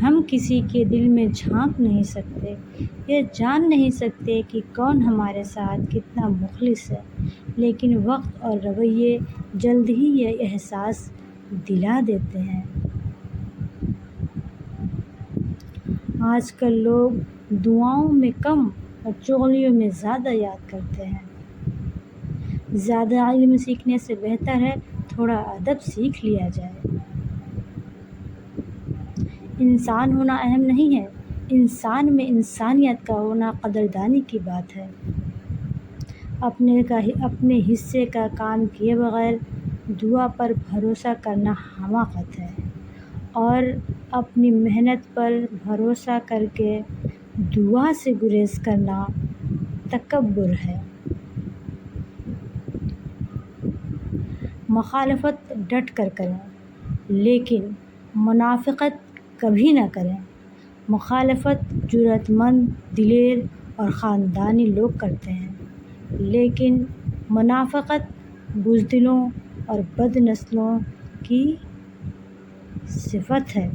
ہم کسی کے دل میں جھانک نہیں سکتے، یہ جان نہیں سکتے کہ کون ہمارے ساتھ کتنا مخلص ہے، لیکن وقت اور رویے جلد ہی یہ احساس دلا دیتے ہیں۔ آج کل لوگ دعاؤں میں کم اور چغلیوں میں زیادہ یاد کرتے ہیں۔ زیادہ علم سیکھنے سے بہتر ہے تھوڑا ادب سیکھ لیا جائے۔ انسان ہونا اہم نہیں ہے، انسان میں انسانیت کا ہونا قدردانی کی بات ہے۔ اپنے حصے کا کام کیے بغیر دعا پر بھروسہ کرنا حماقت ہے، اور اپنی محنت پر بھروسہ کر کے دعا سے گریز کرنا تکبر ہے۔ مخالفت ڈٹ کر کریں، لیکن منافقت کبھی نہ کریں۔ مخالفت جرأت مند، دلیر اور خاندانی لوگ کرتے ہیں، لیکن منافقت بزدلوں اور بد نصیبوں کی صفت ہے۔